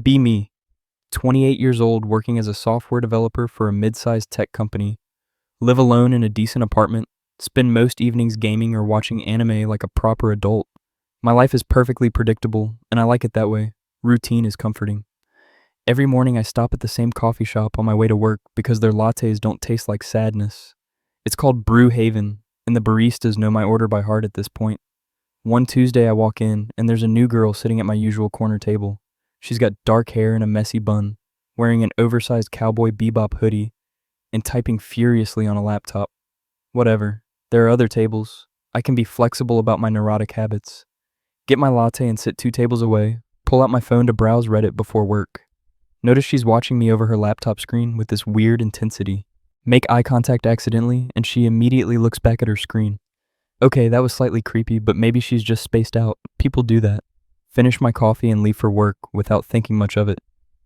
Be me, 28 years old, working as a software developer for a mid-sized tech company. Live alone in a decent apartment. Spend most evenings gaming or watching anime like a proper adult. My life is perfectly predictable, and I like it that way. Routine is comforting. Every morning I stop at the same coffee shop on my way to work because their lattes don't taste like sadness. It's called Brew Haven, and the baristas know my order by heart at this point. One Tuesday I walk in, and there's a new girl sitting at my usual corner table. She's got dark hair and a messy bun, wearing an oversized Cowboy Bebop hoodie, and typing furiously on a laptop. Whatever. There are other tables. I can be flexible about my neurotic habits. Get my latte and sit 2 tables away, pull out my phone to browse Reddit before work. Notice she's watching me over her laptop screen with this weird intensity. Make eye contact accidentally, and she immediately looks back at her screen. Okay, that was slightly creepy, but maybe she's just spaced out. People do that. Finish my coffee and leave for work without thinking much of it.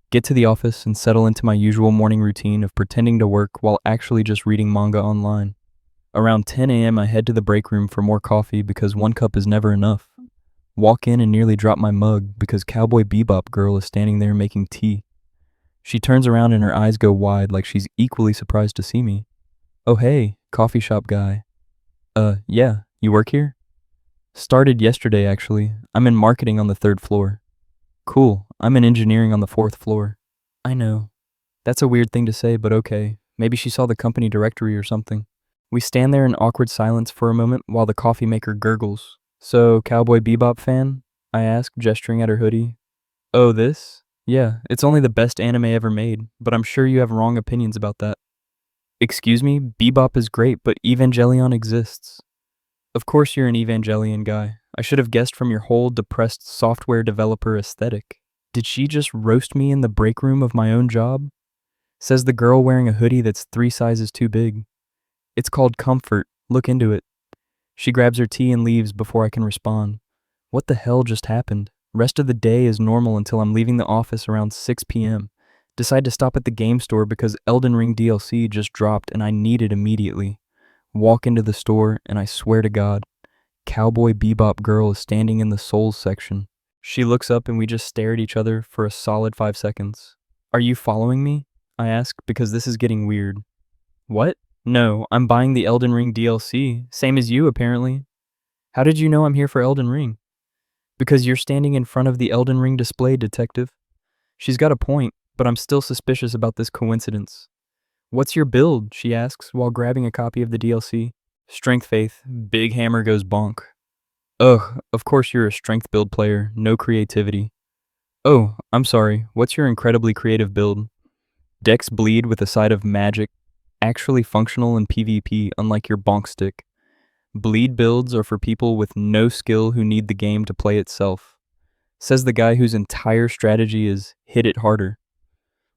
Get to the office and settle into my usual morning routine of pretending to work while actually just reading manga online. Around 10 a.m. I head to the break room for more coffee because 1 cup is never enough. Walk in and nearly drop my mug because Cowboy Bebop girl is standing there making tea. She turns around and her eyes go wide like she's equally surprised to see me. Oh hey, coffee shop guy. Yeah, you work here? Started yesterday actually. I'm in marketing on the 3rd floor. Cool, I'm in engineering on the 4th floor. I know. That's a weird thing to say, but okay. Maybe she saw the company directory or something. We stand there in awkward silence for a moment while the coffee maker gurgles. So, Cowboy Bebop fan? I ask, gesturing at her hoodie. Oh, this? Yeah, it's only the best anime ever made, but I'm sure you have wrong opinions about that. Excuse me, Bebop is great, but Evangelion exists. Of course you're an Evangelion guy. I should have guessed from your whole depressed software developer aesthetic. Did she just roast me in the break room of my own job? Says the girl wearing a hoodie that's 3 sizes too big. It's called comfort. Look into it. She grabs her tea and leaves before I can respond. What the hell just happened? Rest of the day is normal until I'm leaving the office around 6 p.m. Decide to stop at the game store because Elden Ring DLC just dropped and I need it immediately. Walk into the store and I swear to God, Cowboy Bebop girl is standing in the Souls section. She looks up and we just stare at each other for a solid 5 seconds. Are you following me? I ask because this is getting weird. What? No, I'm buying the Elden Ring DLC, same as you apparently. How did you know I'm here for Elden Ring? Because you're standing in front of the Elden Ring display, detective. She's got a point, but I'm still suspicious about this coincidence. What's your build? She asks while grabbing a copy of the DLC. Strength Faith, big hammer goes bonk. Ugh, of course you're a strength build player, no creativity. Oh, I'm sorry, what's your incredibly creative build? Dex bleed with a side of magic, actually functional in PvP unlike your bonk stick. Bleed builds are for people with no skill who need the game to play itself. Says the guy whose entire strategy is hit it harder.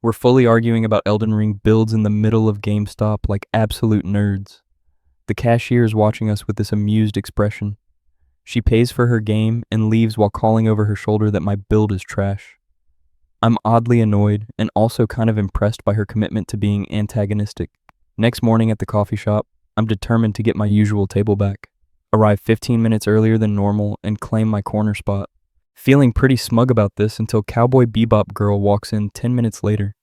We're fully arguing about Elden Ring builds in the middle of GameStop like absolute nerds. The cashier is watching us with this amused expression. She pays for her game and leaves while calling over her shoulder that my build is trash. I'm oddly annoyed and also kind of impressed by her commitment to being antagonistic. Next morning at the coffee shop, I'm determined to get my usual table back, arrive 15 minutes earlier than normal, and claim my corner spot. Feeling pretty smug about this until Cowboy Bebop girl walks in 10 minutes later.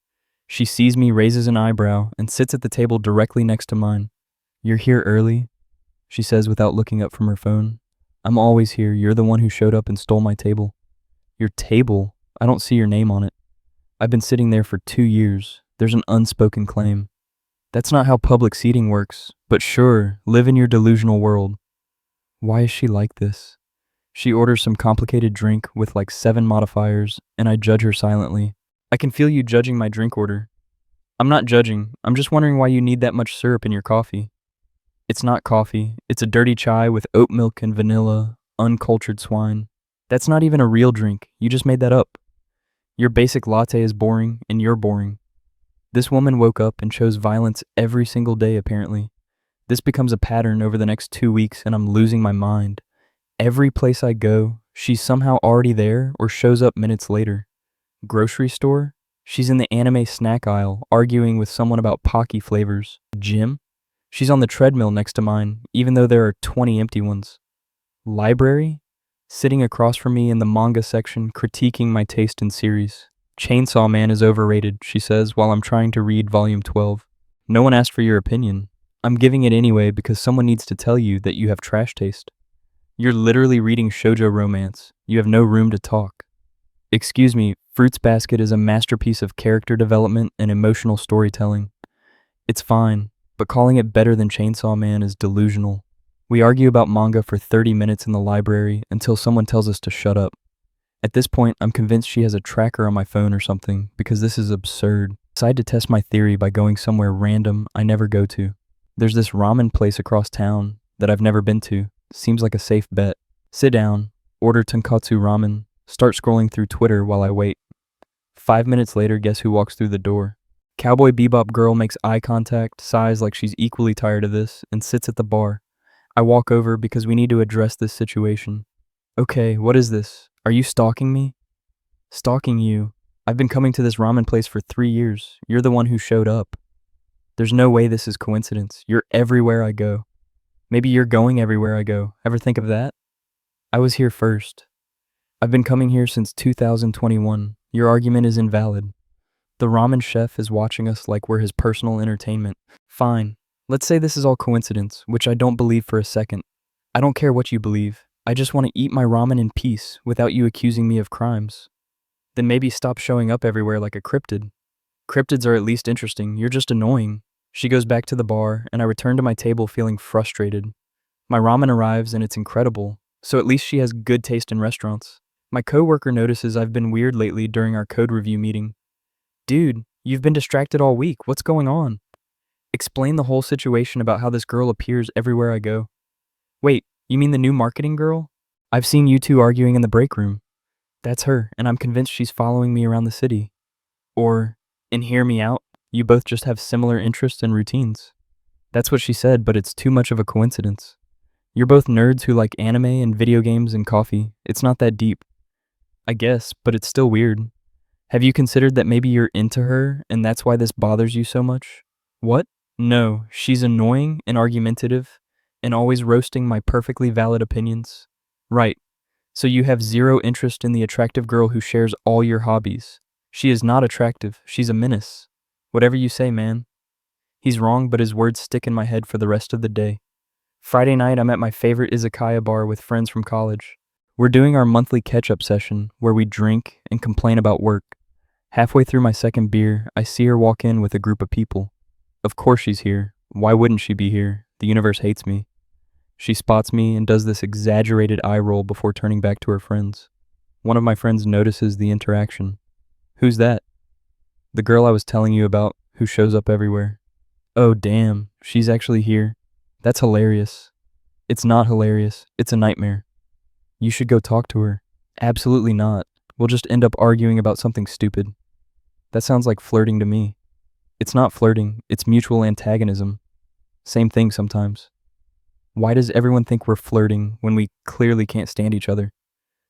She sees me, raises an eyebrow, and sits at the table directly next to mine. You're here early? She says without looking up from her phone. I'm always here. You're the one who showed up and stole my table. Your table? I don't see your name on it. I've been sitting there for 2 years. There's an unspoken claim. That's not how public seating works, but sure, live in your delusional world. Why is she like this? She orders some complicated drink with like 7 modifiers, and I judge her silently. I can feel you judging my drink order. I'm not judging, I'm just wondering why you need that much syrup in your coffee. It's not coffee, it's a dirty chai with oat milk and vanilla, uncultured swine. That's not even a real drink, you just made that up. Your basic latte is boring, and you're boring. This woman woke up and chose violence every single day, apparently. This becomes a pattern over the next 2 weeks, and I'm losing my mind. Every place I go, she's somehow already there or shows up minutes later. Grocery store? She's in the anime snack aisle, arguing with someone about Pocky flavors. Gym? She's on the treadmill next to mine, even though there are 20 empty ones. Library? Sitting across from me in the manga section, critiquing my taste in series. Chainsaw Man is overrated, she says while I'm trying to read volume 12. No one asked for your opinion. I'm giving it anyway because someone needs to tell you that you have trash taste. You're literally reading shoujo romance. You have no room to talk. Excuse me, Fruits Basket is a masterpiece of character development and emotional storytelling. It's fine, but calling it better than Chainsaw Man is delusional. We argue about manga for 30 minutes in the library until someone tells us to shut up. At this point, I'm convinced she has a tracker on my phone or something because this is absurd. I decide to test my theory by going somewhere random I never go to. There's this ramen place across town that I've never been to. Seems like a safe bet. Sit down, order tonkatsu ramen, start scrolling through Twitter while I wait. 5 minutes later, guess who walks through the door? Cowboy Bebop girl makes eye contact, sighs like she's equally tired of this, and sits at the bar. I walk over because we need to address this situation. Okay, what is this? Are you stalking me? Stalking you? I've been coming to this ramen place for 3 years. You're the one who showed up. There's no way this is coincidence. You're everywhere I go. Maybe you're going everywhere I go. Ever think of that? I was here first. I've been coming here since 2021. Your argument is invalid. The ramen chef is watching us like we're his personal entertainment. Fine. Let's say this is all coincidence, which I don't believe for a second. I don't care what you believe. I just want to eat my ramen in peace without you accusing me of crimes. Then maybe stop showing up everywhere like a cryptid. Cryptids are at least interesting. You're just annoying. She goes back to the bar, and I return to my table feeling frustrated. My ramen arrives, and it's incredible, so at least she has good taste in restaurants. My coworker notices I've been weird lately during our code review meeting. Dude, you've been distracted all week. What's going on? Explain the whole situation about how this girl appears everywhere I go. Wait, you mean the new marketing girl? I've seen you two arguing in the break room. That's her, and I'm convinced she's following me around the city. Or, and hear me out, you both just have similar interests and routines. That's what she said, but it's too much of a coincidence. You're both nerds who like anime and video games and coffee. It's not that deep. I guess, but it's still weird. Have you considered that maybe you're into her, and that's why this bothers you so much? What? No, she's annoying and argumentative, and always roasting my perfectly valid opinions. Right. So you have zero interest in the attractive girl who shares all your hobbies. She is not attractive. She's a menace. Whatever you say, man. He's wrong, but his words stick in my head for the rest of the day. Friday night, I'm at my favorite izakaya bar with friends from college. We're doing our monthly catch-up session where we drink and complain about work. Halfway through my second beer, I see her walk in with a group of people. Of course she's here. Why wouldn't she be here? The universe hates me. She spots me and does this exaggerated eye roll before turning back to her friends. One of my friends notices the interaction. Who's that? The girl I was telling you about, who shows up everywhere. Oh damn, she's actually here. That's hilarious. It's not hilarious. It's a nightmare. You should go talk to her. Absolutely not. We'll just end up arguing about something stupid. That sounds like flirting to me. It's not flirting, it's mutual antagonism. Same thing sometimes. Why does everyone think we're flirting when we clearly can't stand each other?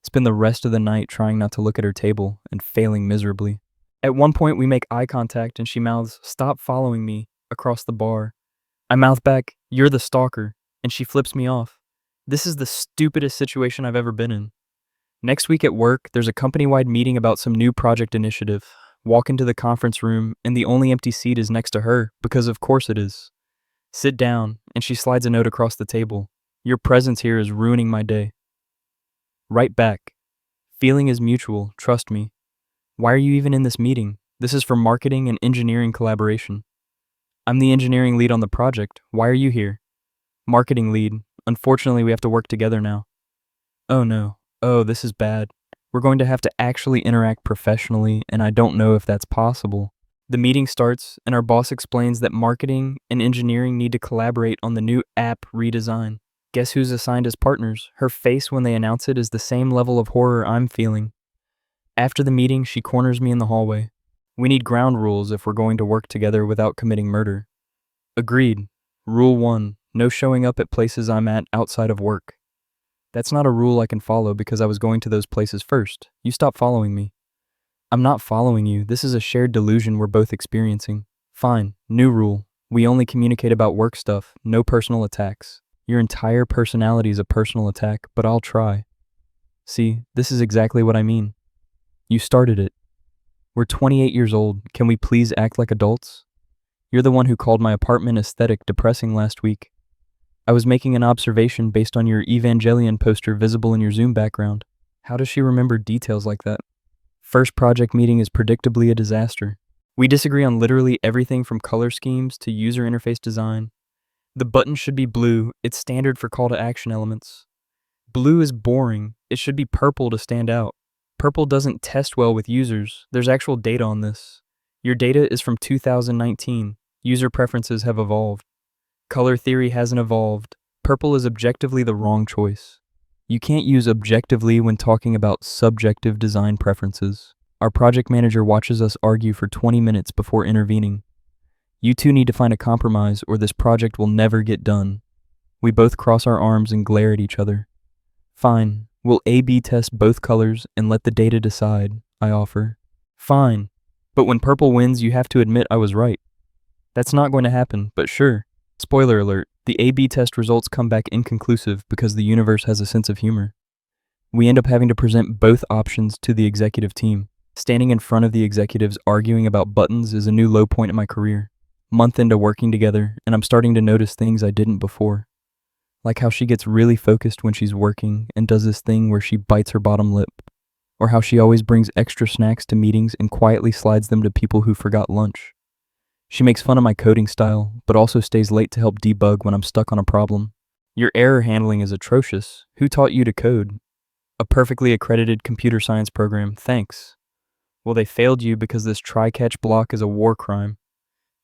Spend the rest of the night trying not to look at her table and failing miserably. At one point we make eye contact and she mouths, "Stop following me," across the bar. I mouth back, "You're the stalker," and she flips me off. This is the stupidest situation I've ever been in. Next week at work, there's a company-wide meeting about some new project initiative. Walk into the conference room, and the only empty seat is next to her, because of course it is. Sit down, and she slides a note across the table. Your presence here is ruining my day. Right back. Feeling is mutual, trust me. Why are you even in this meeting? This is for marketing and engineering collaboration. I'm the engineering lead on the project. Why are you here? Marketing lead. Unfortunately, we have to work together now. Oh no. Oh, this is bad. We're going to have to actually interact professionally, and I don't know if that's possible. The meeting starts, and our boss explains that marketing and engineering need to collaborate on the new app redesign. Guess who's assigned as partners? Her face when they announce it is the same level of horror I'm feeling. After the meeting, she corners me in the hallway. We need ground rules if we're going to work together without committing murder. Agreed. Rule 1, no showing up at places I'm at outside of work. That's not a rule I can follow because I was going to those places first. You stop following me. I'm not following you. This is a shared delusion we're both experiencing. Fine. New rule. We only communicate about work stuff, no personal attacks. Your entire personality is a personal attack, but I'll try. See, this is exactly what I mean. You started it. We're 28 years old. Can we please act like adults? You're the one who called my apartment aesthetic depressing last week. I was making an observation based on your Evangelion poster visible in your Zoom background. How does she remember details like that? First project meeting is predictably a disaster. We disagree on literally everything from color schemes to user interface design. The button should be blue. It's standard for call to action elements. Blue is boring. It should be purple to stand out. Purple doesn't test well with users. There's actual data on this. Your data is from 2019. User preferences have evolved. Color theory hasn't evolved. Purple is objectively the wrong choice. You can't use objectively when talking about subjective design preferences. Our project manager watches us argue for 20 minutes before intervening. You two need to find a compromise or this project will never get done. We both cross our arms and glare at each other. Fine, we'll A/B test both colors and let the data decide, I offer. Fine, but when purple wins you have to admit I was right. That's not going to happen, but sure. Spoiler alert, the A/B test results come back inconclusive because the universe has a sense of humor. We end up having to present both options to the executive team. Standing in front of the executives arguing about buttons is a new low point in my career. Month into working together, and I'm starting to notice things I didn't before. Like how she gets really focused when she's working and does this thing where she bites her bottom lip. Or how she always brings extra snacks to meetings and quietly slides them to people who forgot lunch. She makes fun of my coding style, but also stays late to help debug when I'm stuck on a problem. Your error handling is atrocious. Who taught you to code? A perfectly accredited computer science program, thanks. Well, they failed you because this try-catch block is a war crime.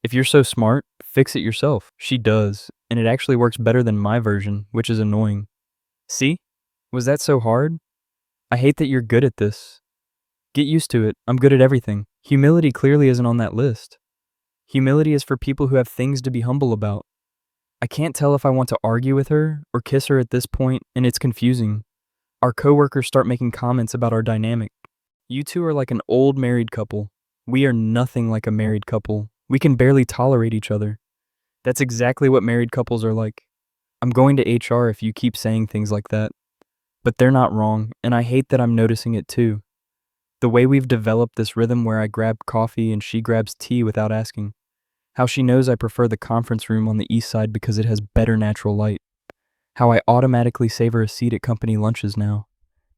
If you're so smart, fix it yourself. She does, and it actually works better than my version, which is annoying. See? Was that so hard? I hate that you're good at this. Get used to it. I'm good at everything. Humility clearly isn't on that list. Humility is for people who have things to be humble about. I can't tell if I want to argue with her or kiss her at this point, and it's confusing. Our coworkers start making comments about our dynamic. You two are like an old married couple. We are nothing like a married couple. We can barely tolerate each other. That's exactly what married couples are like. I'm going to HR if you keep saying things like that. But they're not wrong, and I hate that I'm noticing it too. The way we've developed this rhythm where I grab coffee and she grabs tea without asking. How she knows I prefer the conference room on the east side because it has better natural light. How I automatically save her a seat at company lunches now.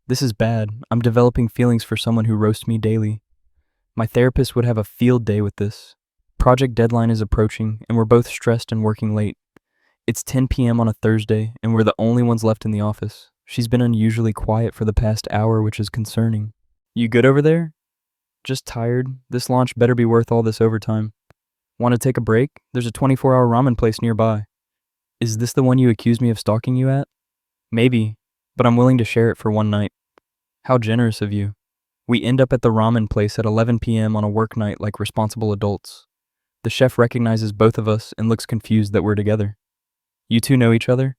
This is bad. I'm developing feelings for someone who roasts me daily. My therapist would have a field day with this. Project deadline is approaching, and we're both stressed and working late. It's 10 p.m. on a Thursday, and we're the only ones left in the office. She's been unusually quiet for the past hour, which is concerning. You good over there? Just tired. This launch better be worth all this overtime. Want to take a break? There's a 24-hour ramen place nearby. Is this the one you accused me of stalking you at? Maybe, but I'm willing to share it for one night. How generous of you. We end up at the ramen place at 11 p.m. on a work night like responsible adults. The chef recognizes both of us and looks confused that we're together. You two know each other?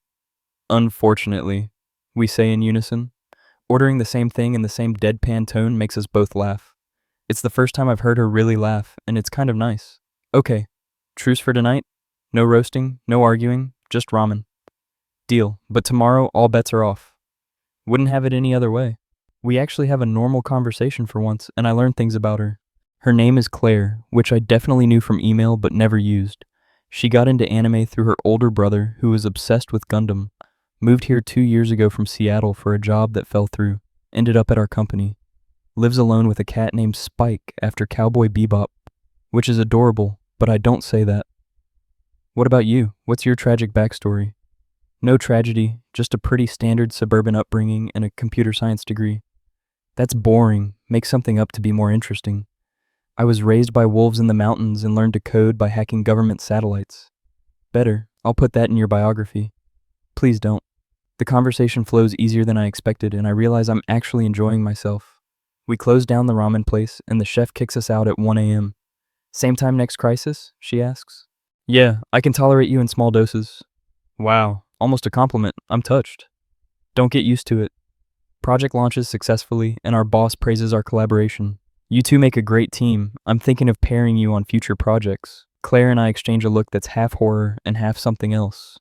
Unfortunately, we say in unison. Ordering the same thing in the same deadpan tone makes us both laugh. It's the first time I've heard her really laugh, and it's kind of nice. Okay, truce for tonight? No roasting, no arguing, just ramen. Deal, but tomorrow all bets are off. Wouldn't have it any other way. We actually have a normal conversation for once, and I learned things about her. Her name is Claire, which I definitely knew from email but never used. She got into anime through her older brother, who was obsessed with Gundam. Moved here 2 years ago from Seattle for a job that fell through. Ended up at our company. Lives alone with a cat named Spike after Cowboy Bebop, which is adorable, but I don't say that. What about you? What's your tragic backstory? No tragedy, just a pretty standard suburban upbringing and a computer science degree. That's boring. Make something up to be more interesting. I was raised by wolves in the mountains and learned to code by hacking government satellites. Better, I'll put that in your biography. Please don't. The conversation flows easier than I expected, and I realize I'm actually enjoying myself. We close down the ramen place, and the chef kicks us out at 1 a.m. Same time next crisis? She asks. Yeah, I can tolerate you in small doses. Wow, almost a compliment. I'm touched. Don't get used to it. Project launches successfully, and our boss praises our collaboration. You two make a great team. I'm thinking of pairing you on future projects. Claire and I exchange a look that's half horror and half something else.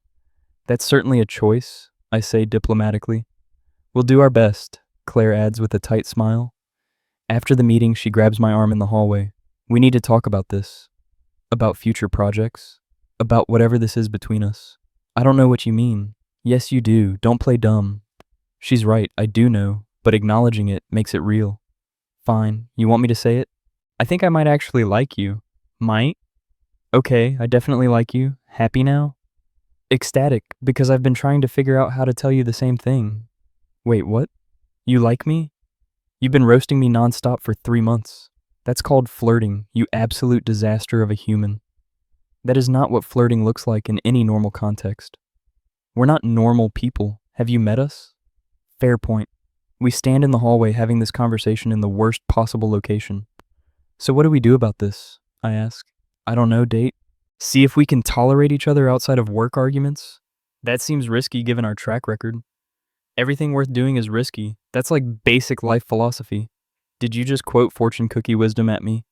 That's certainly a choice, I say diplomatically. We'll do our best, Claire adds with a tight smile. After the meeting, she grabs my arm in the hallway. We need to talk about this. About future projects. About whatever this is between us. I don't know what you mean. Yes, you do. Don't play dumb. She's right, I do know, but acknowledging it makes it real. Fine, you want me to say it? I think I might actually like you. Might? Okay, I definitely like you. Happy now? Ecstatic, because I've been trying to figure out how to tell you the same thing. Wait, what? You like me? You've been roasting me nonstop for 3 months. That's called flirting, you absolute disaster of a human. That is not what flirting looks like in any normal context. We're not normal people. Have you met us? Fair point. We stand in the hallway having this conversation in the worst possible location. So what do we do about this? I ask. I don't know, date. See if we can tolerate each other outside of work arguments? That seems risky given our track record. Everything worth doing is risky. That's like basic life philosophy. Did you just quote fortune cookie wisdom at me?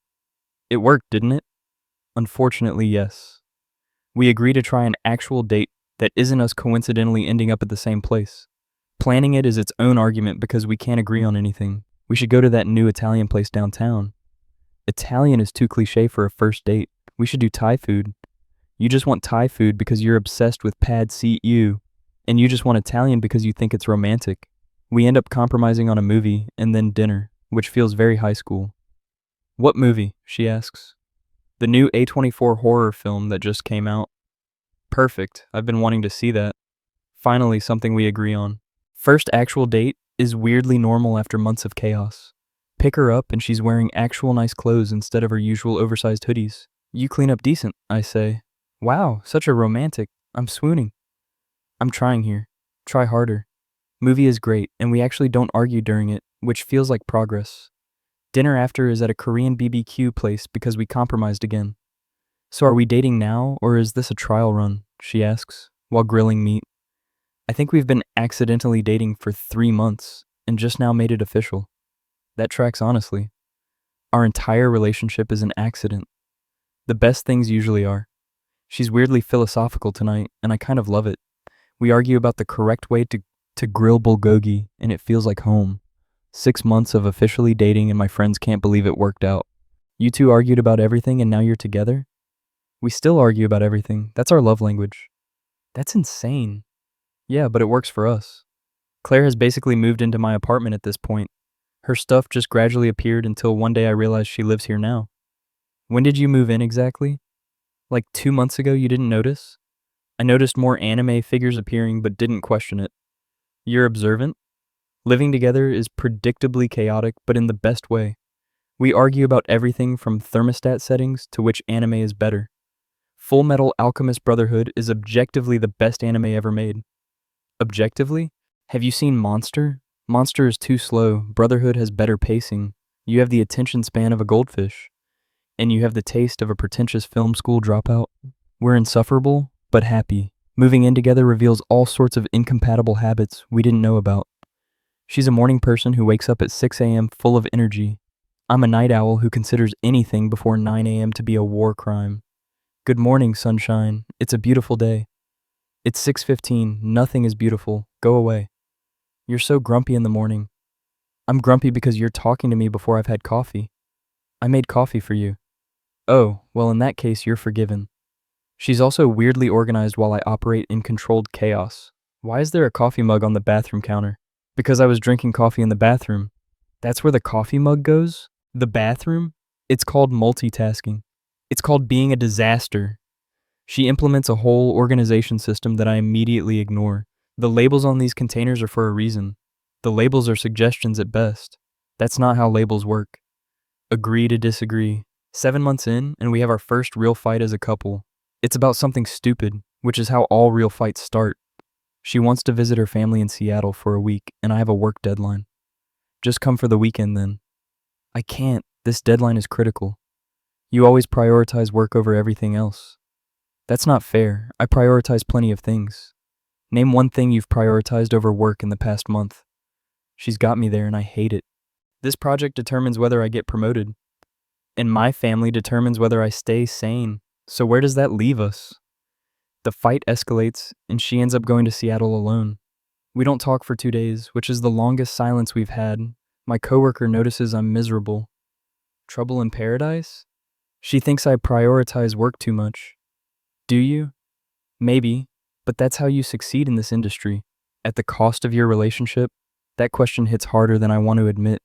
It worked, didn't it? Unfortunately, yes. We agree to try an actual date that isn't us coincidentally ending up at the same place. Planning it is its own argument because we can't agree on anything. We should go to that new Italian place downtown. Italian is too cliche for a first date. We should do Thai food. You just want Thai food because you're obsessed with pad see ew, and you just want Italian because you think it's romantic. We end up compromising on a movie and then dinner, which feels very high school. What movie? She asks. The new A24 horror film that just came out. Perfect. I've been wanting to see that. Finally, something we agree on. First actual date is weirdly normal after months of chaos. Pick her up and she's wearing actual nice clothes instead of her usual oversized hoodies. You clean up decent, I say. Wow, such a romantic. I'm swooning. I'm trying here. Try harder. Movie is great, and we actually don't argue during it, which feels like progress. Dinner after is at a Korean BBQ place because we compromised again. So are we dating now, or is this a trial run? She asks, while grilling meat. I think we've been accidentally dating for 3 months, and just now made it official. That tracks honestly. Our entire relationship is an accident. The best things usually are. She's weirdly philosophical tonight, and I kind of love it. We argue about the correct way to grill bulgogi, and it feels like home. 6 months of officially dating, and my friends can't believe it worked out. You two argued about everything, and now you're together? We still argue about everything. That's our love language. That's insane. Yeah, but it works for us. Claire has basically moved into my apartment at this point. Her stuff just gradually appeared until one day I realized she lives here now. When did you move in exactly? Like 2 months ago, you didn't notice? I noticed more anime figures appearing but didn't question it. You're observant? Living together is predictably chaotic, but in the best way. We argue about everything from thermostat settings to which anime is better. Full Metal Alchemist Brotherhood is objectively the best anime ever made. Objectively? Have you seen Monster? Monster is too slow. Brotherhood has better pacing. You have the attention span of a goldfish. And you have the taste of a pretentious film school dropout. We're insufferable, but happy. Moving in together reveals all sorts of incompatible habits we didn't know about. She's a morning person who wakes up at 6 a.m. full of energy. I'm a night owl who considers anything before 9 a.m. to be a war crime. Good morning, sunshine. It's a beautiful day. It's 6:15. Nothing is beautiful. Go away. You're so grumpy in the morning. I'm grumpy because you're talking to me before I've had coffee. I made coffee for you. Oh, well, in that case, you're forgiven. She's also weirdly organized while I operate in controlled chaos. Why is there a coffee mug on the bathroom counter? Because I was drinking coffee in the bathroom. That's where the coffee mug goes? The bathroom? It's called multitasking. It's called being a disaster. She implements a whole organization system that I immediately ignore. The labels on these containers are for a reason. The labels are suggestions at best. That's not how labels work. Agree to disagree. 7 months in, and we have our first real fight as a couple. It's about something stupid, which is how all real fights start. She wants to visit her family in Seattle for a week, and I have a work deadline. Just come for the weekend then. I can't. This deadline is critical. You always prioritize work over everything else. That's not fair. I prioritize plenty of things. Name one thing you've prioritized over work in the past month. She's got me there and I hate it. This project determines whether I get promoted. And my family determines whether I stay sane. So where does that leave us? The fight escalates and she ends up going to Seattle alone. We don't talk for 2 days, which is the longest silence we've had. My coworker notices I'm miserable. Trouble in paradise? She thinks I prioritize work too much. Do you? Maybe, but that's how you succeed in this industry. At the cost of your relationship? That question hits harder than I want to admit.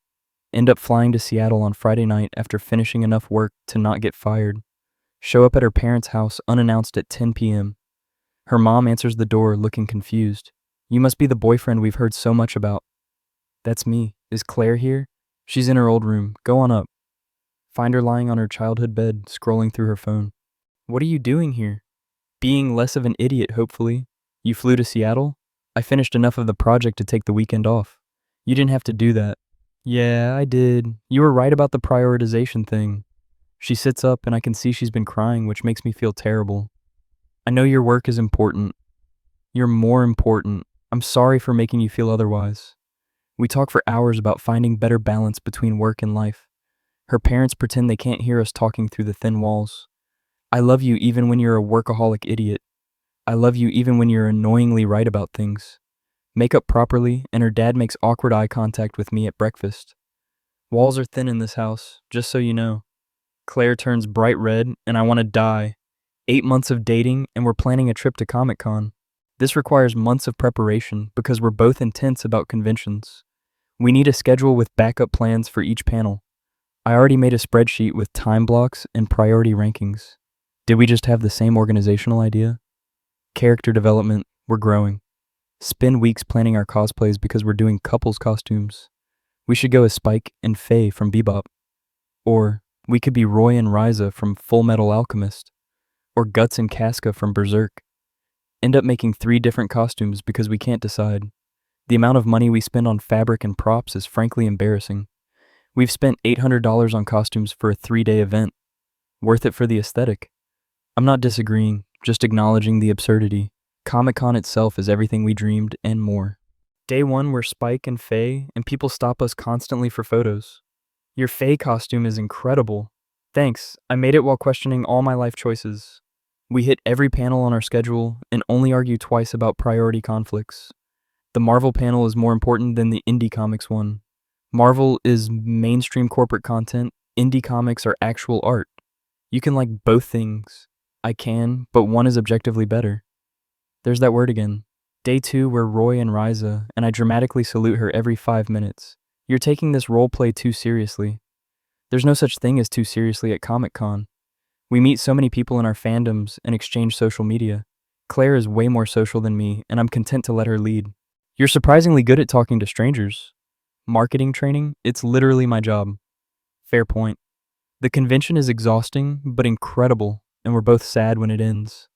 End up flying to Seattle on Friday night after finishing enough work to not get fired. Show up at her parents' house unannounced at 10 p.m. Her mom answers the door looking confused. You must be the boyfriend we've heard so much about. That's me. Is Claire here? She's in her old room. Go on up. Find her lying on her childhood bed, scrolling through her phone. What are you doing here? Being less of an idiot, hopefully. You flew to Seattle? I finished enough of the project to take the weekend off. You didn't have to do that. Yeah, I did. You were right about the prioritization thing. She sits up and I can see she's been crying, which makes me feel terrible. I know your work is important. You're more important. I'm sorry for making you feel otherwise. We talk for hours about finding better balance between work and life. Her parents pretend they can't hear us talking through the thin walls. I love you even when you're a workaholic idiot. I love you even when you're annoyingly right about things. Make up properly, and her dad makes awkward eye contact with me at breakfast. Walls are thin in this house, just so you know. Claire turns bright red, and I want to die. 8 months of dating, and we're planning a trip to Comic-Con. This requires months of preparation because we're both intense about conventions. We need a schedule with backup plans for each panel. I already made a spreadsheet with time blocks and priority rankings. Did we just have the same organizational idea? Character development, we're growing. Spend weeks planning our cosplays because we're doing couples costumes. We should go as Spike and Faye from Bebop. Or we could be Roy and Ryza from Full Metal Alchemist. Or Guts and Casca from Berserk. End up making 3 different costumes because we can't decide. The amount of money we spend on fabric and props is frankly embarrassing. We've spent $800 on costumes for a 3-day event. Worth it for the aesthetic. I'm not disagreeing, just acknowledging the absurdity. Comic-Con itself is everything we dreamed and more. Day 1 we're Spike and Faye, and people stop us constantly for photos. Your Faye costume is incredible. Thanks, I made it while questioning all my life choices. We hit every panel on our schedule and only argue twice about priority conflicts. The Marvel panel is more important than the indie comics one. Marvel is mainstream corporate content, indie comics are actual art. You can like both things. I can, but one is objectively better. There's that word again. Day 2, we're Roy and Ryza, and I dramatically salute her every 5 minutes. You're taking this role play too seriously. There's no such thing as too seriously at Comic-Con. We meet so many people in our fandoms and exchange social media. Claire is way more social than me, and I'm content to let her lead. You're surprisingly good at talking to strangers. Marketing training, it's literally my job. Fair point. The convention is exhausting, but incredible, and we're both sad when it ends.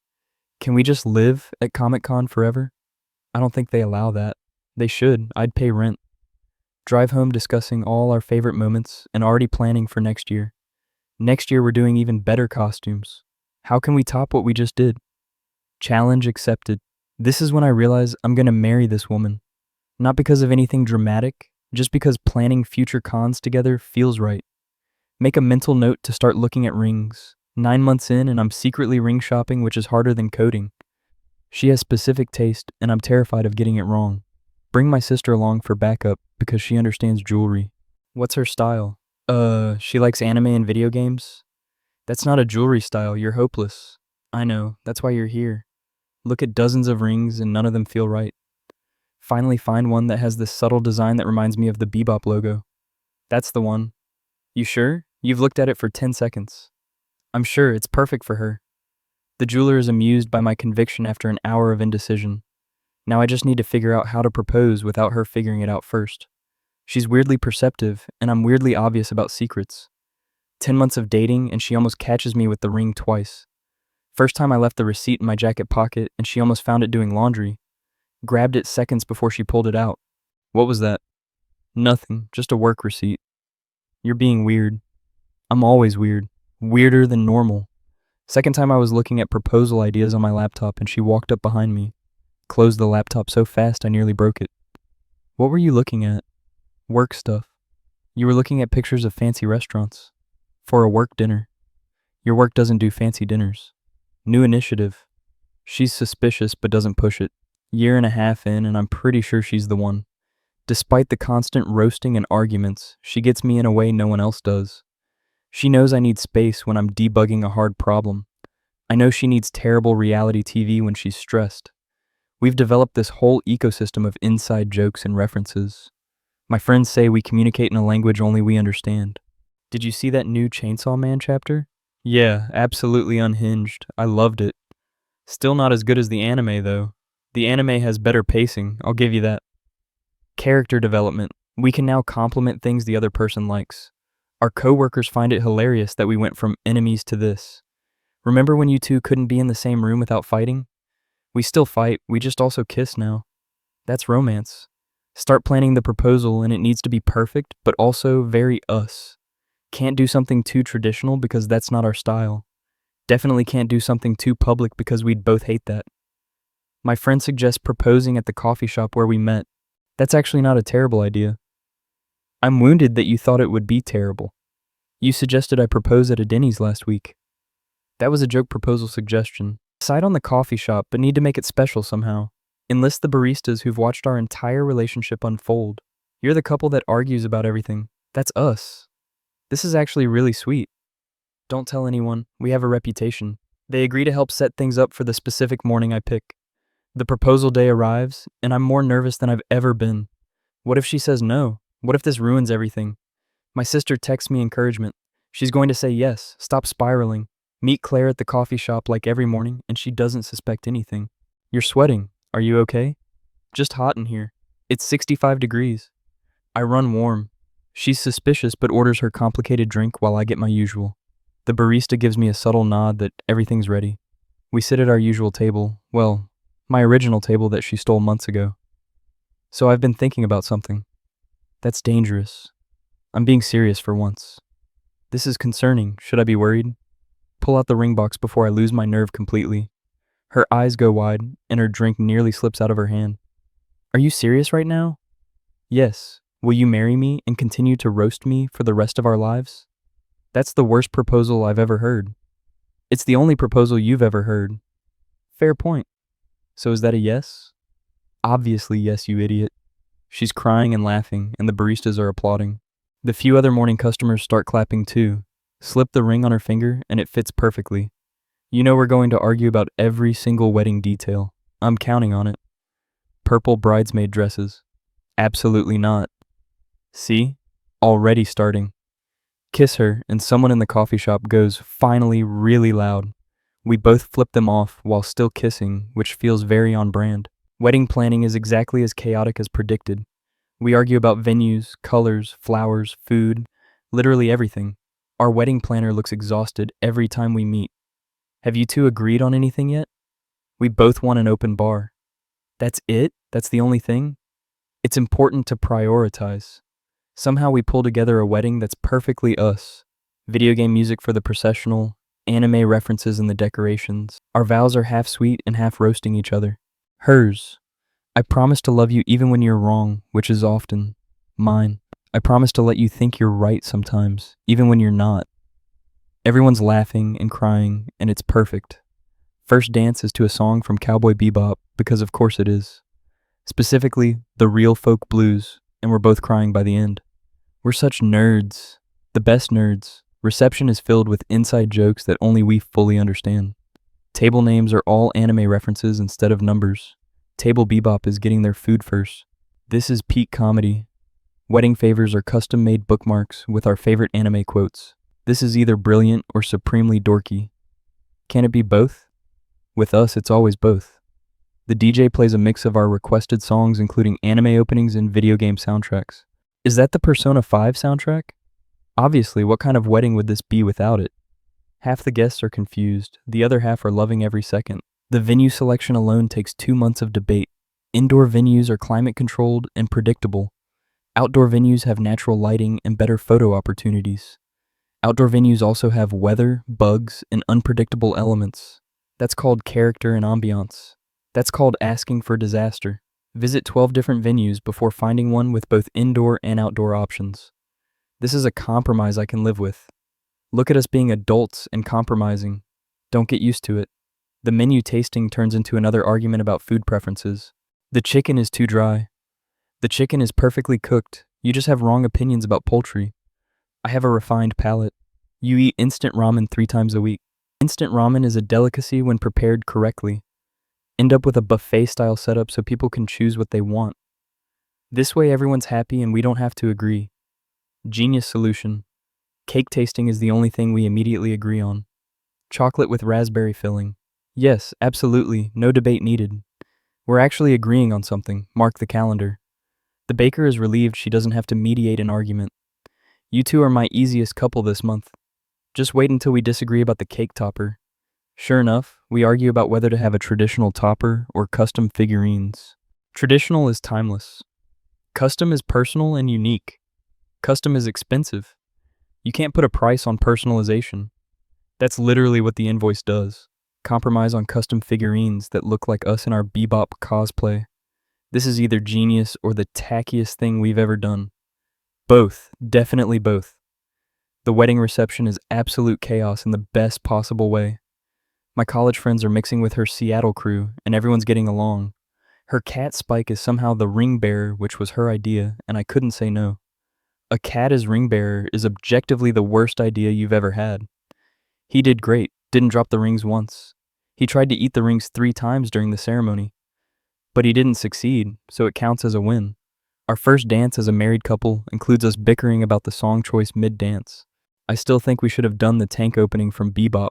Can we just live at Comic-Con forever? I don't think they allow that. They should. I'd pay rent. Drive home discussing all our favorite moments and already planning for next year. Next year we're doing even better costumes. How can we top what we just did? Challenge accepted. This is when I realize I'm gonna marry this woman. Not because of anything dramatic, just because planning future cons together feels right. Make a mental note to start looking at rings. 9 months in and I'm secretly ring shopping, which is harder than coding. She has specific taste and I'm terrified of getting it wrong. Bring my sister along for backup because she understands jewelry. What's her style? She likes anime and video games? That's not a jewelry style, you're hopeless. I know, that's why you're here. Look at dozens of rings and none of them feel right. Finally find one that has this subtle design that reminds me of the Bebop logo. That's the one. You sure? You've looked at it for 10 seconds. I'm sure it's perfect for her. The jeweler is amused by my conviction after an hour of indecision. Now I just need to figure out how to propose without her figuring it out first. She's weirdly perceptive, and I'm weirdly obvious about secrets. 10 months of dating, and she almost catches me with the ring twice. First time I left the receipt in my jacket pocket, and she almost found it doing laundry. Grabbed it seconds before she pulled it out. What was that? Nothing, just a work receipt. You're being weird. I'm always weird. Weirder than normal. Second time I was looking at proposal ideas on my laptop, and she walked up behind me. Closed the laptop so fast I nearly broke it. What were you looking at? Work stuff. You were looking at pictures of fancy restaurants. For a work dinner. Your work doesn't do fancy dinners. New initiative. She's suspicious but doesn't push it. 1.5 years in and I'm pretty sure she's the one. Despite the constant roasting and arguments, she gets me in a way no one else does. She knows I need space when I'm debugging a hard problem. I know she needs terrible reality TV when she's stressed. We've developed this whole ecosystem of inside jokes and references. My friends say we communicate in a language only we understand. Did you see that new Chainsaw Man chapter? Yeah, absolutely unhinged. I loved it. Still not as good as the anime, though. The anime has better pacing, I'll give you that. Character development. We can now compliment things the other person likes. Our coworkers find it hilarious that we went from enemies to this. Remember when you two couldn't be in the same room without fighting? We still fight, we just also kiss now. That's romance. Start planning the proposal and it needs to be perfect, but also very us. Can't do something too traditional because that's not our style. Definitely can't do something too public because we'd both hate that. My friend suggests proposing at the coffee shop where we met. That's actually not a terrible idea. I'm wounded that you thought it would be terrible. You suggested I propose at a Denny's last week. That was a joke proposal suggestion. Decide on the coffee shop, but need to make it special somehow. Enlist the baristas who've watched our entire relationship unfold. You're the couple that argues about everything. That's us. This is actually really sweet. Don't tell anyone, we have a reputation. They agree to help set things up for the specific morning I pick. The proposal day arrives, and I'm more nervous than I've ever been. What if she says no? What if this ruins everything? My sister texts me encouragement. She's going to say yes, stop spiraling. Meet Claire at the coffee shop like every morning, and she doesn't suspect anything. You're sweating. Are you okay? Just hot in here. It's 65 degrees. I run warm. She's suspicious but orders her complicated drink while I get my usual. The barista gives me a subtle nod that everything's ready. We sit at our usual table, well, my original table that she stole months ago. So I've been thinking about something. That's dangerous. I'm being serious for once. This is concerning. Should I be worried? Pull out the ring box before I lose my nerve completely. Her eyes go wide, and her drink nearly slips out of her hand. Are you serious right now? Yes. Will you marry me and continue to roast me for the rest of our lives? That's the worst proposal I've ever heard. It's the only proposal you've ever heard. Fair point. So is that a yes? Obviously yes, you idiot. She's crying and laughing, and the baristas are applauding. The few other morning customers start clapping too. Slip the ring on her finger, and it fits perfectly. You know we're going to argue about every single wedding detail. I'm counting on it. Purple bridesmaid dresses. Absolutely not. See? Already starting. Kiss her, and someone in the coffee shop goes, finally, really loud. We both flip them off while still kissing, which feels very on brand. Wedding planning is exactly as chaotic as predicted. We argue about venues, colors, flowers, food, literally everything. Our wedding planner looks exhausted every time we meet. Have you two agreed on anything yet? We both want an open bar. That's it? That's the only thing? It's important to prioritize. Somehow we pull together a wedding that's perfectly us. Video game music for the processional, anime references in the decorations. Our vows are half sweet and half roasting each other. Hers. I promise to love you even when you're wrong, which is often. Mine. I promise to let you think you're right sometimes, even when you're not. Everyone's laughing and crying, and it's perfect. First dance is to a song from Cowboy Bebop, because of course it is. Specifically, the Real Folk Blues, and we're both crying by the end. We're such nerds. The best nerds. Reception is filled with inside jokes that only we fully understand. Table names are all anime references instead of numbers. Table Bebop is getting their food first. This is peak comedy. Wedding favors are custom-made bookmarks with our favorite anime quotes. This is either brilliant or supremely dorky. Can it be both? With us, it's always both. The DJ plays a mix of our requested songs including anime openings and video game soundtracks. Is that the Persona 5 soundtrack? Obviously, what kind of wedding would this be without it? Half the guests are confused, the other half are loving every second. The venue selection alone takes 2 months of debate. Indoor venues are climate-controlled and predictable. Outdoor venues have natural lighting and better photo opportunities. Outdoor venues also have weather, bugs, and unpredictable elements. That's called character and ambiance. That's called asking for disaster. Visit 12 different venues before finding one with both indoor and outdoor options. This is a compromise I can live with. Look at us being adults and compromising. Don't get used to it. The menu tasting turns into another argument about food preferences. The chicken is too dry. The chicken is perfectly cooked. You just have wrong opinions about poultry. I have a refined palate. You eat instant ramen 3 times a week. Instant ramen is a delicacy when prepared correctly. End up with a buffet-style setup so people can choose what they want. This way everyone's happy and we don't have to agree. Genius solution. Cake tasting is the only thing we immediately agree on. Chocolate with raspberry filling. Yes, absolutely, no debate needed. We're actually agreeing on something. Mark the calendar. The baker is relieved she doesn't have to mediate an argument. You two are my easiest couple this month. Just wait until we disagree about the cake topper. Sure enough, we argue about whether to have a traditional topper or custom figurines. Traditional is timeless. Custom is personal and unique. Custom is expensive. You can't put a price on personalization. That's literally what the invoice does. Compromise on custom figurines that look like us in our bebop cosplay. This is either genius or the tackiest thing we've ever done. Both, definitely both. The wedding reception is absolute chaos in the best possible way. My college friends are mixing with her Seattle crew, and everyone's getting along. Her cat Spike is somehow the ring bearer, which was her idea, and I couldn't say no. A cat as ring bearer is objectively the worst idea you've ever had. He did great, didn't drop the rings once. He tried to eat the rings 3 times during the ceremony. But he didn't succeed, so it counts as a win. Our first dance as a married couple includes us bickering about the song choice mid-dance. I still think we should have done the tank opening from Bebop.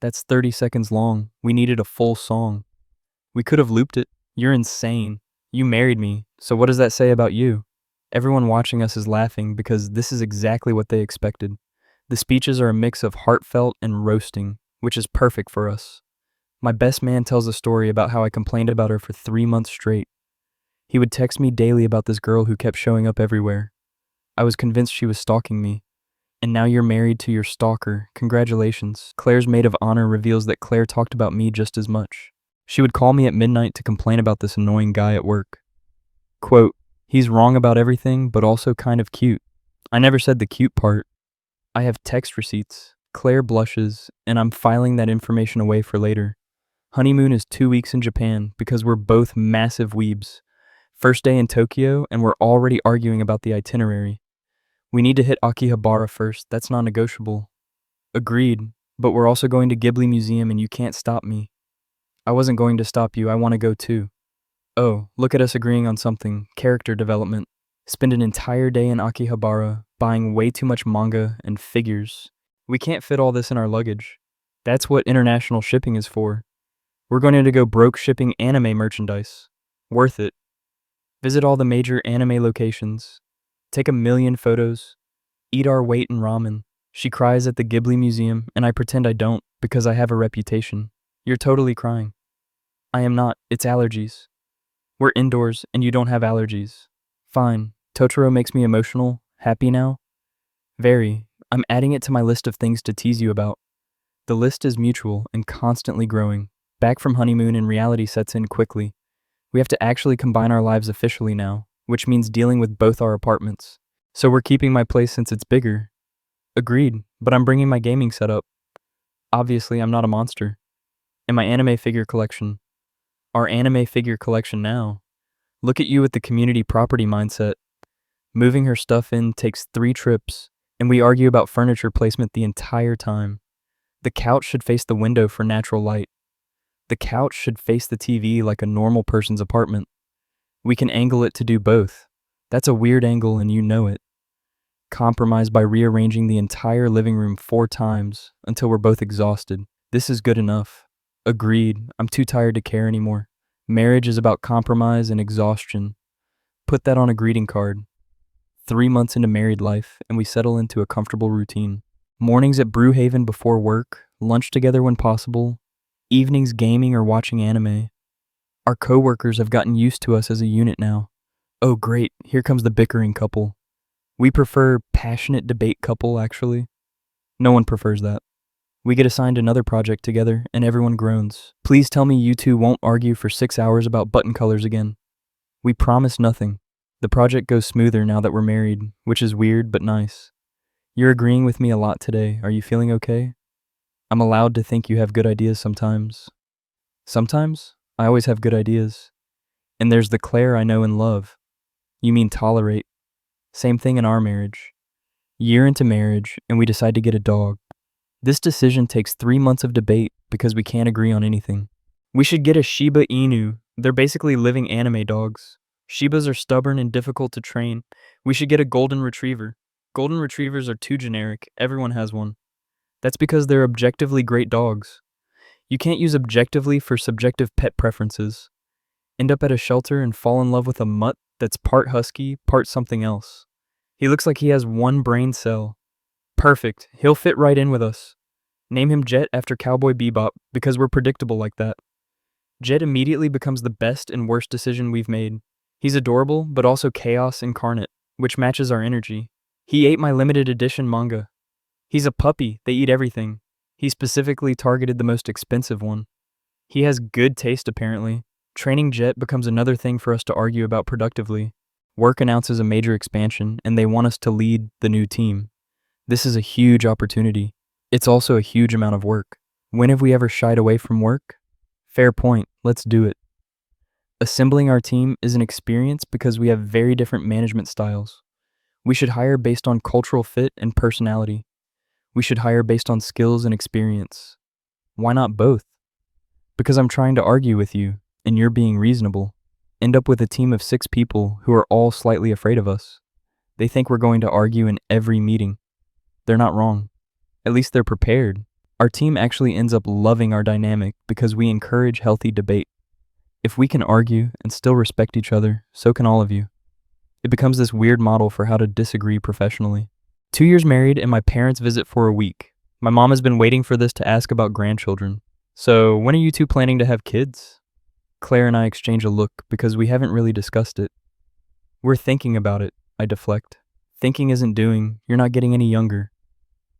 That's 30 seconds long. We needed a full song. We could have looped it. You're insane. You married me, so what does that say about you? Everyone watching us is laughing because this is exactly what they expected. The speeches are a mix of heartfelt and roasting, which is perfect for us. My best man tells a story about how I complained about her for 3 months straight. He would text me daily about this girl who kept showing up everywhere. I was convinced she was stalking me. And now you're married to your stalker. Congratulations. Claire's maid of honor reveals that Claire talked about me just as much. She would call me at midnight to complain about this annoying guy at work. Quote, he's wrong about everything, but also kind of cute. I never said the cute part. I have text receipts. Claire blushes, and I'm filing that information away for later. Honeymoon is 2 weeks in Japan because we're both massive weebs. First day in Tokyo, and we're already arguing about the itinerary. We need to hit Akihabara first, that's non-negotiable. Agreed, but we're also going to Ghibli Museum and you can't stop me. I wasn't going to stop you, I want to go too. Oh, look at us agreeing on something, character development. Spend an entire day in Akihabara, buying way too much manga and figures. We can't fit all this in our luggage. That's what international shipping is for. We're going to go broke shipping anime merchandise. Worth it. Visit all the major anime locations. Take 1,000,000 photos. Eat our weight in ramen. She cries at the Ghibli Museum, and I pretend I don't because I have a reputation. You're totally crying. I am not. It's allergies. We're indoors, and you don't have allergies. Fine. Totoro makes me emotional. Happy now? Very. I'm adding it to my list of things to tease you about. The list is mutual and constantly growing. Back from honeymoon and reality sets in quickly. We have to actually combine our lives officially now, which means dealing with both our apartments. So we're keeping my place since it's bigger. Agreed, but I'm bringing my gaming setup. Obviously, I'm not a monster. And my anime figure collection. Our anime figure collection now. Look at you with the community property mindset. Moving her stuff in takes 3 trips, and we argue about furniture placement the entire time. The couch should face the window for natural light. The couch should face the TV like a normal person's apartment. We can angle it to do both. That's a weird angle and you know it. Compromise by rearranging the entire living room 4 times until we're both exhausted. This is good enough. Agreed, I'm too tired to care anymore. Marriage is about compromise and exhaustion. Put that on a greeting card. 3 months into married life, and we settle into a comfortable routine. Mornings at Brewhaven before work, lunch together when possible, evenings gaming or watching anime. Our coworkers have gotten used to us as a unit now. Oh great, here comes the bickering couple. We prefer passionate debate couple, actually. No one prefers that. We get assigned another project together, and everyone groans. Please tell me you two won't argue for 6 hours about button colors again. We promise nothing. The project goes smoother now that we're married, which is weird but nice. You're agreeing with me a lot today. Are you feeling okay? I'm allowed to think you have good ideas sometimes. Sometimes? I always have good ideas. And there's the Claire I know and love. You mean tolerate. Same thing in our marriage. Year into marriage, and we decide to get a dog. This decision takes 3 months of debate because we can't agree on anything. We should get a Shiba Inu. They're basically living anime dogs. Shibas are stubborn and difficult to train. We should get a golden retriever. Golden retrievers are too generic. Everyone has one. That's because they're objectively great dogs. You can't use objectively for subjective pet preferences. End up at a shelter and fall in love with a mutt that's part husky, part something else. He looks like he has one brain cell. Perfect. He'll fit right in with us. Name him Jet after Cowboy Bebop because we're predictable like that. Jet immediately becomes the best and worst decision we've made. He's adorable, but also chaos incarnate, which matches our energy. He ate my limited edition manga. He's a puppy. They eat everything. He specifically targeted the most expensive one. He has good taste, apparently. Training Jet becomes another thing for us to argue about productively. Work announces a major expansion, and they want us to lead the new team. This is a huge opportunity. It's also a huge amount of work. When have we ever shied away from work? Fair point. Let's do it. Assembling our team is an experience because we have very different management styles. We should hire based on cultural fit and personality. We should hire based on skills and experience. Why not both? Because I'm trying to argue with you, and you're being reasonable. End up with a team of 6 people who are all slightly afraid of us. They think we're going to argue in every meeting. They're not wrong. At least they're prepared. Our team actually ends up loving our dynamic because we encourage healthy debate. If we can argue and still respect each other, so can all of you. It becomes this weird model for how to disagree professionally. 2 years married and my parents visit for a week. My mom has been waiting for this to ask about grandchildren. So, when are you two planning to have kids? Claire and I exchange a look because we haven't really discussed it. We're thinking about it, I deflect. Thinking isn't doing, you're not getting any younger.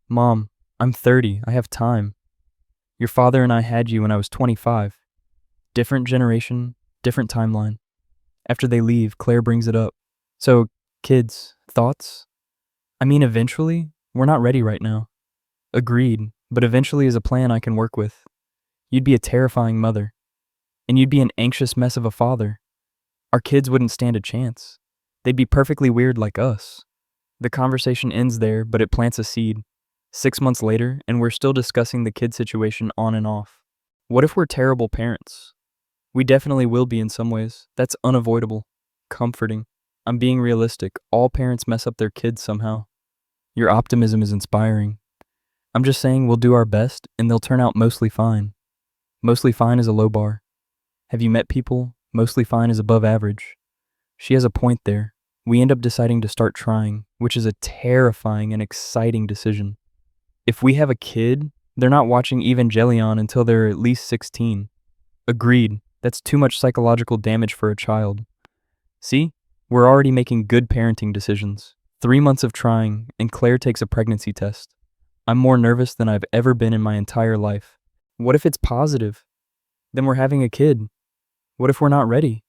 Mom, I'm 30, I have time. Your father and I had you when I was 25. Different generation, different timeline. After they leave, Claire brings it up. So, kids, thoughts? I mean, eventually, we're not ready right now. Agreed, but eventually is a plan I can work with. You'd be a terrifying mother. And you'd be an anxious mess of a father. Our kids wouldn't stand a chance. They'd be perfectly weird like us. The conversation ends there, but it plants a seed. 6 months later, and we're still discussing the kid situation on and off. What if we're terrible parents? We definitely will be in some ways. That's unavoidable. Comforting. I'm being realistic. All parents mess up their kids somehow. Your optimism is inspiring. I'm just saying we'll do our best, and they'll turn out mostly fine. Mostly fine is a low bar. Have you met people? Mostly fine is above average. She has a point there. We end up deciding to start trying, which is a terrifying and exciting decision. If we have a kid, they're not watching Evangelion until they're at least 16. Agreed. That's too much psychological damage for a child. See? We're already making good parenting decisions. 3 months of trying, and Claire takes a pregnancy test. I'm more nervous than I've ever been in my entire life. What if it's positive? Then we're having a kid. What if we're not ready?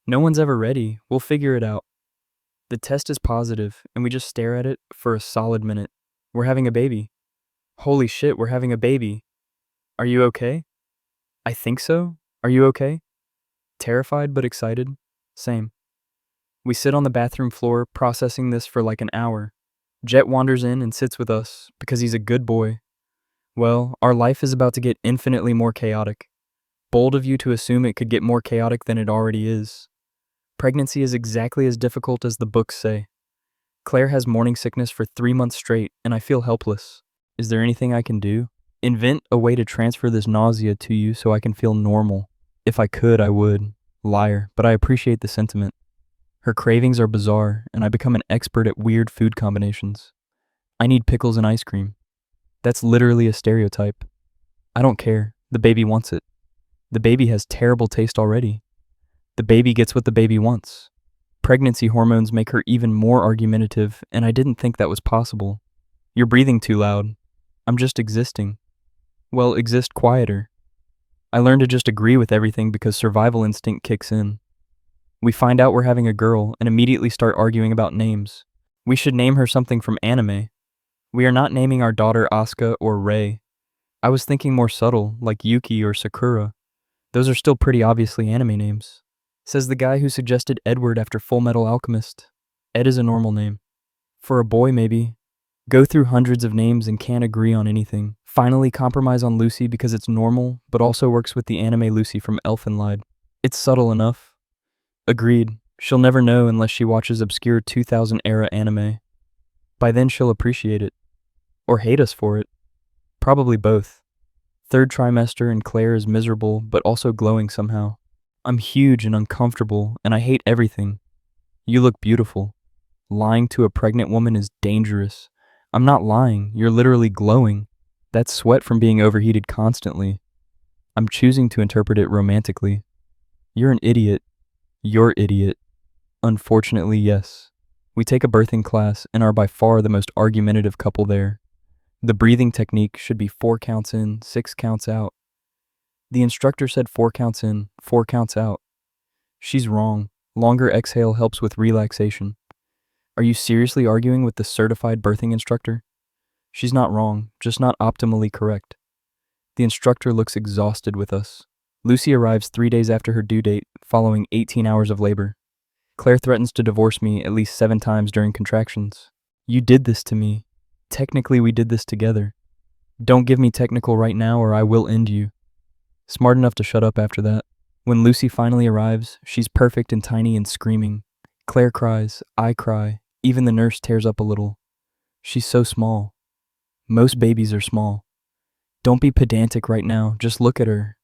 No one's ever ready. We'll figure it out. The test is positive, and we just stare at it for a solid minute. We're having a baby. Holy shit, we're having a baby. Are you okay? I think so. Are you okay? Terrified but excited? Same. We sit on the bathroom floor processing this for like an hour. Jet wanders in and sits with us because he's a good boy. Well, our life is about to get infinitely more chaotic. Bold of you to assume it could get more chaotic than it already is. Pregnancy is exactly as difficult as the books say. Claire has morning sickness for 3 months straight, and I feel helpless. Is there anything I can do? Invent a way to transfer this nausea to you so I can feel normal. If I could, I would. Liar, but I appreciate the sentiment. Her cravings are bizarre, and I become an expert at weird food combinations. I need pickles and ice cream. That's literally a stereotype. I don't care. The baby wants it. The baby has terrible taste already. The baby gets what the baby wants. Pregnancy hormones make her even more argumentative, and I didn't think that was possible. You're breathing too loud. I'm just existing. Well, exist quieter. I learned to just agree with everything because survival instinct kicks in. We find out we're having a girl and immediately start arguing about names. We should name her something from anime. We are not naming our daughter Asuka or Rei. I was thinking more subtle, like Yuki or Sakura. Those are still pretty obviously anime names. Says the guy who suggested Edward after Full Metal Alchemist. Ed is a normal name. For a boy, maybe. Go through hundreds of names and can't agree on anything. Finally compromise on Lucy because it's normal, but also works with the anime Lucy from Elfenlied. It's subtle enough. Agreed. She'll never know unless she watches obscure 2000-era anime. By then she'll appreciate it. Or hate us for it. Probably both. Third trimester and Claire is miserable, but also glowing somehow. I'm huge and uncomfortable, and I hate everything. You look beautiful. Lying to a pregnant woman is dangerous. I'm not lying, you're literally glowing. That's sweat from being overheated constantly. I'm choosing to interpret it romantically. You're an idiot. You're idiot. Unfortunately, yes. We take a birthing class and are by far the most argumentative couple there. The breathing technique should be 4 counts in, 6 counts out. The instructor said 4 counts in, 4 counts out. She's wrong. Longer exhale helps with relaxation. Are you seriously arguing with the certified birthing instructor? She's not wrong, just not optimally correct. The instructor looks exhausted with us. Lucy arrives 3 days after her due date, following 18 hours of labor. Claire threatens to divorce me at least 7 times during contractions. You did this to me. Technically, we did this together. Don't give me technical right now or I will end you. Smart enough to shut up after that. When Lucy finally arrives, she's perfect and tiny and screaming. Claire cries, I cry, even the nurse tears up a little. She's so small. Most babies are small. Don't be pedantic right now, just look at her.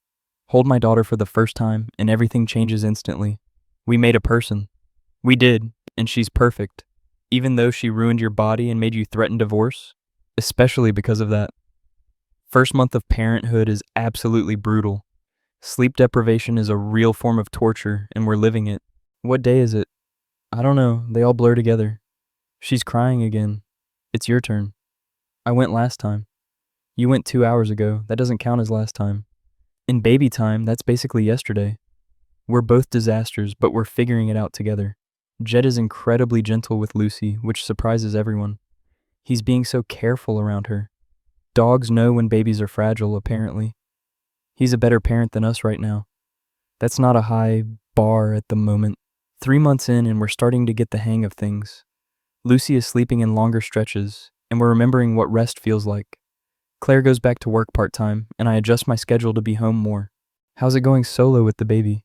Hold my daughter for the first time and everything changes instantly. We made a person. We did, and she's perfect. Even though she ruined your body and made you threaten divorce, especially because of that. First month of parenthood is absolutely brutal. Sleep deprivation is a real form of torture, and we're living it. What day is it? I don't know, they all blur together. She's crying again. It's your turn. I went last time. You went 2 hours ago, that doesn't count as last time. In baby time, that's basically yesterday. We're both disasters, but we're figuring it out together. Jed is incredibly gentle with Lucy, which surprises everyone. He's being so careful around her. Dogs know when babies are fragile, apparently. He's a better parent than us right now. That's not a high bar at the moment. 3 months in and we're starting to get the hang of things. Lucy is sleeping in longer stretches, and we're remembering what rest feels like. Claire goes back to work part-time, and I adjust my schedule to be home more. How's it going solo with the baby?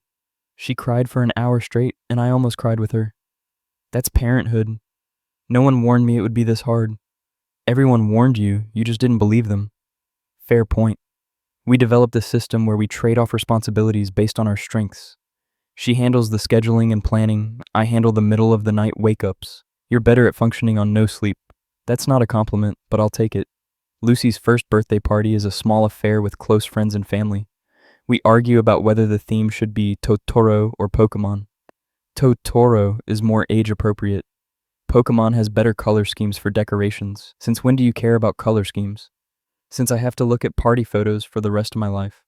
She cried for an hour straight, and I almost cried with her. That's parenthood. No one warned me it would be this hard. Everyone warned you, you just didn't believe them. Fair point. We developed a system where we trade off responsibilities based on our strengths. She handles the scheduling and planning, I handle the middle of the night wake-ups. You're better at functioning on no sleep. That's not a compliment, but I'll take it. Lucy's first birthday party is a small affair with close friends and family. We argue about whether the theme should be Totoro or Pokemon. Totoro is more age-appropriate. Pokemon has better color schemes for decorations. Since when do you care about color schemes? Since I have to look at party photos for the rest of my life.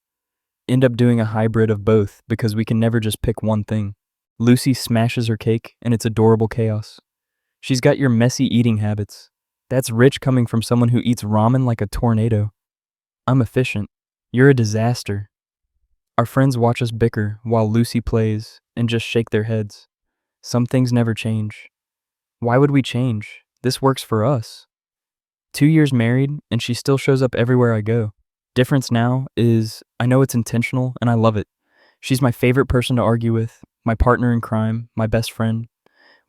End up doing a hybrid of both because we can never just pick one thing. Lucy smashes her cake and it's adorable chaos. She's got your messy eating habits. That's rich coming from someone who eats ramen like a tornado. I'm efficient. You're a disaster. Our friends watch us bicker while Lucy plays and just shake their heads. Some things never change. Why would we change? This works for us. 2 years married and she still shows up everywhere I go. Difference now is I know it's intentional and I love it. She's my favorite person to argue with, my partner in crime, my best friend.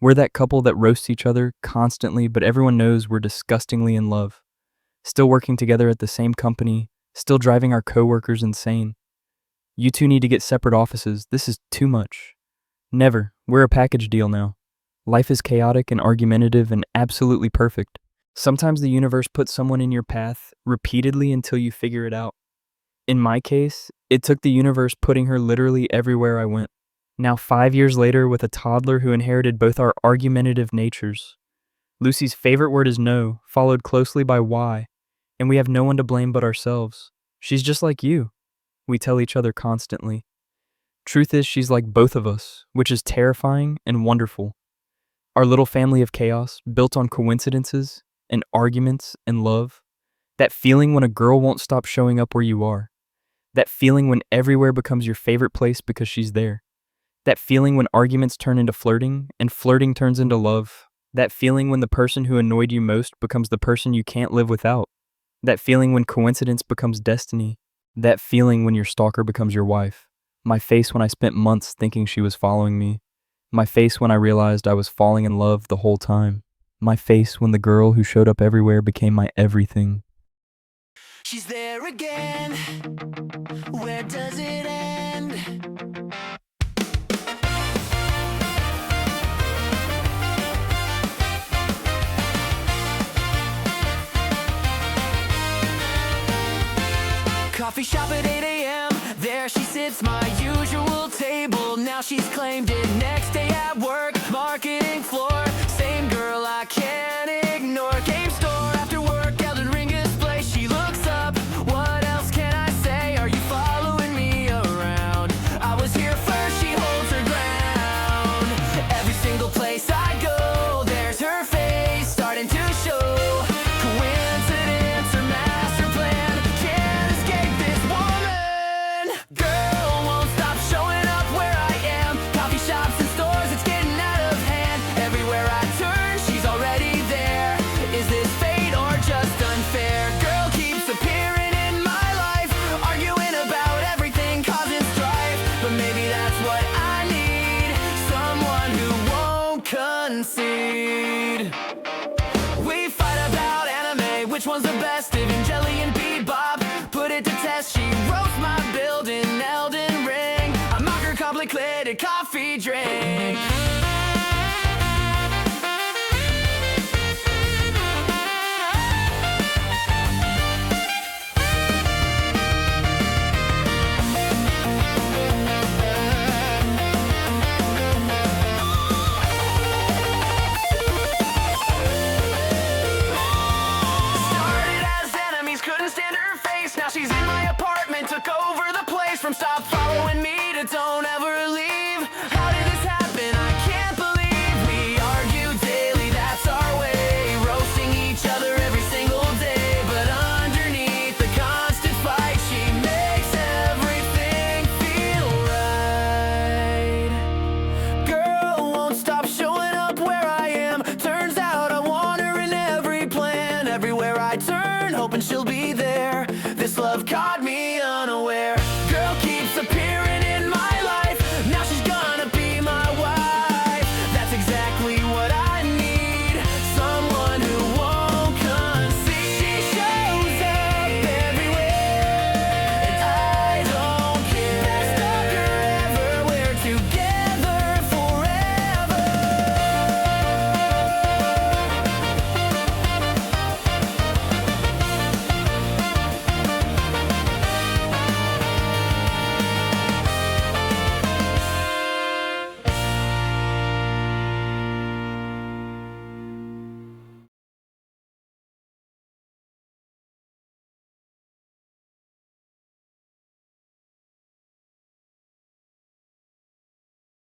We're that couple that roasts each other constantly, but everyone knows we're disgustingly in love. Still working together at the same company, still driving our coworkers insane. You two need to get separate offices. This is too much. Never. We're a package deal now. Life is chaotic and argumentative and absolutely perfect. Sometimes the universe puts someone in your path repeatedly until you figure it out. In my case, it took the universe putting her literally everywhere I went. Now 5 years later with a toddler who inherited both our argumentative natures. Lucy's favorite word is no, followed closely by why, and we have no one to blame but ourselves. She's just like you. We tell each other constantly. Truth is she's like both of us, which is terrifying and wonderful. Our little family of chaos, built on coincidences and arguments and love. That feeling when a girl won't stop showing up where you are. That feeling when everywhere becomes your favorite place because she's there. That feeling when arguments turn into flirting, and flirting turns into love. That feeling when the person who annoyed you most becomes the person you can't live without. That feeling when coincidence becomes destiny. That feeling when your stalker becomes your wife. My face when I spent months thinking she was following me. My face when I realized I was falling in love the whole time. My face when the girl who showed up everywhere became my everything. She's there again. Where does it end? Coffee shop at 8 a.m. There she sits, my usual table. Now she's claimed it. Next day at work, marketing floor. Same girl I can't ignore. Game store after work, Elden Ring display. She looks up, what else can I say? Are you following me around? I was here first, she holds her ground. Every single place I go, there's her face starting to show. Coincidence or master plan, can't escape this woman. Girl won't stop showing up where I am. Coffee shops and stores, it's getting out of hand. Everywhere I turn, she's already there. Is this fate or just unfair? Girl keeps appearing in my life, arguing about everything, causing strife. But maybe that's what I need, someone who won't concede. We fight about anime, which one's the best? Evangelion, Bebop, put it to test. She roasts my build in Elden Ring. I mock her complicated coffee drink. Started as enemies, couldn't stand her face. Now she's in my apartment, took over the place. From stop following me to don't ever leave. How did this happen? I can't believe we argue daily, that's our way. Roasting each other every single day. But underneath the constant fight, she makes everything feel right. Girl won't stop showing up where I am. Turns out I want her in every plan. Everywhere I turn, hoping she'll be there. This love caught me